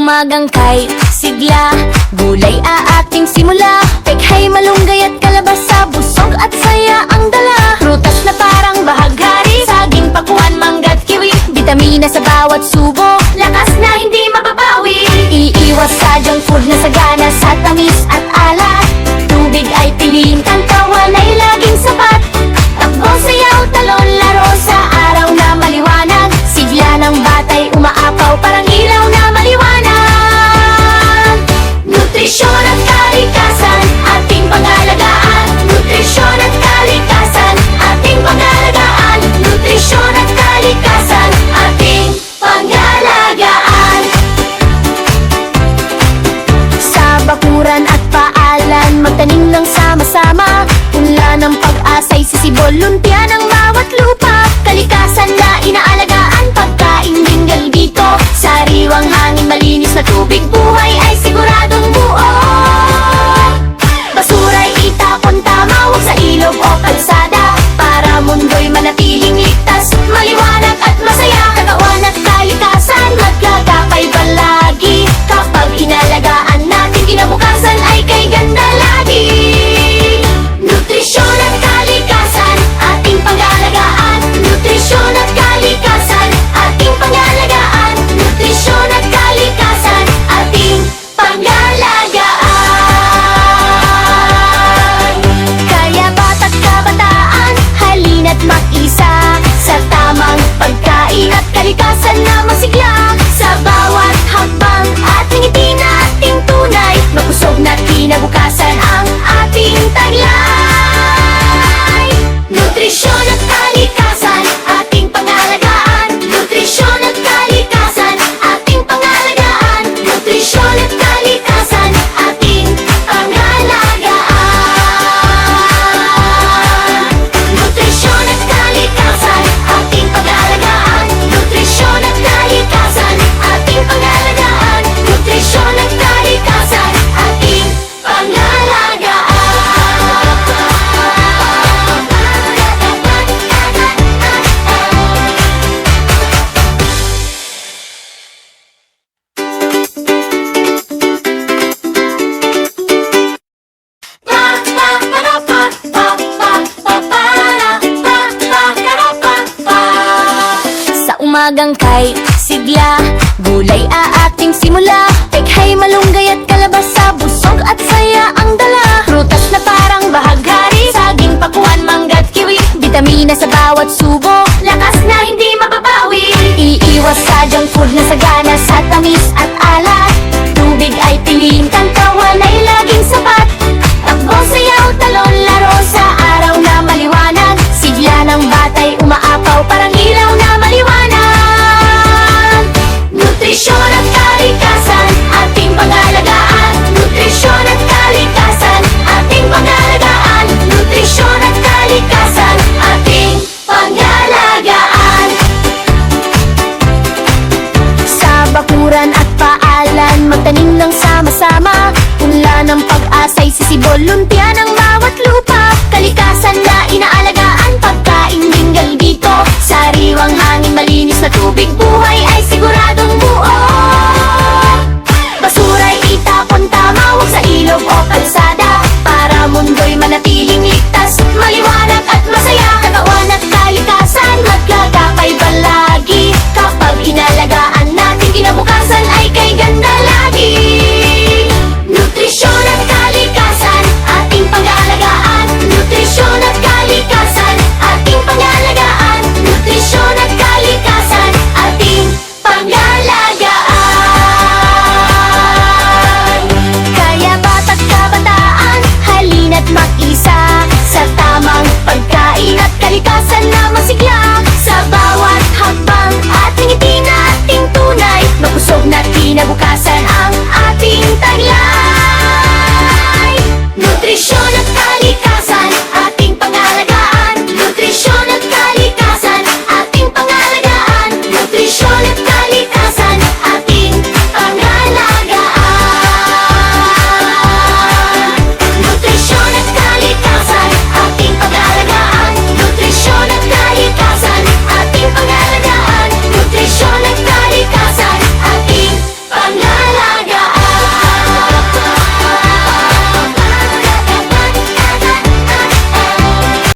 umagang kay sigla, gulay ating simula. Pekhay, malunggay at kalabasa, busog at saya ang dala. Prutas na parang bahaghari, saging, pakuan, mangga't kiwi. Bitamina sa bawat subo, lakas na hindi mababawi. Iiwas sa junk food na sagana sa tamis at alat. Tubig ay piliin, kantawan ay laging sapat. Takbo, sayaw, talon, laro sa araw na maliwanag. Sigla ng batay umaapaw, parang ilaw na maliwanag. Nutrisyon at kalikasan, ating pangalagaan. Nutrisyon at kalikasan, ating pangalagaan. Nutrisyon at kalikasan, ating pangalagaan. Sa bakuran at paalan, magtanim ng sama-sama. Punla ng pag-asa'y sisibol, lumpia ng bawat lupa. Kalikasan na inaalagaan, pagkain linggal dito. Sariwang hangin, malinis na tubig, buhay ay siguradong buo. Basura'y itapon tama, huwag sa ilog o kalsada, para mundo'y manatiling ligtas, maliwanag at masaya. Katawan at kalikasan, magkagapay palagi. Kapag inalagaan natin, kinabukasan ay kay ganda lagi. Nutrisyon at kalikasan, ating pangalagaan. Nutrisyon at kalikasan, ating pangalagaan. Nutrisyon at kalikasan, ating pangalagaan. Kaya bata't kabataan, halina't mag-isa sa tamang pagkain at kalikasan na masigla. Sa bawat hakbang, ating ngiti na ating tunay, mabusog na kinabukasan ang ating taglay. Nutrisyon at kalikasan, ating pangalagaan. Nutrisyon at kalikasan, ating pangalagaan. Nutrisyon at kalikasan, ating pangalagaan. Nutrisyon at kalikasan, ating pangalagaan. Nutrisyon at kalikasan, ating pangalagaan. Nutrisyon at kalikasan, ating pangalagaan. Sa umagang kay sigla, gulay ating simula. Pekhay, malunggay at kalabasa, busog at saya ang dala. Prutas na parang bahaghari, saging, pakuan, mangga't kiwi. Bitamina sa bawat subo, lakas na hindi mababawi. Iiwas sa junk food na sagana sa tamis at alat. Tubig ay piliin, kantawan ay laging sapat. Takbo, sayaw, talon, laro sa araw na maliwanag. Sigla ng batay umaapaw, parang ilaw na maliwanag. Nutrisyon at kalikasan, ating pangalagaan. Nutrisyon at kalikasan, ating pangalagaan. Nutrisyon at kalikasan, ating pangalagaan. Sa bakuran at paalan, magtanim ng sama-sama. Punla ng pag-asa'y sisibol, lumpia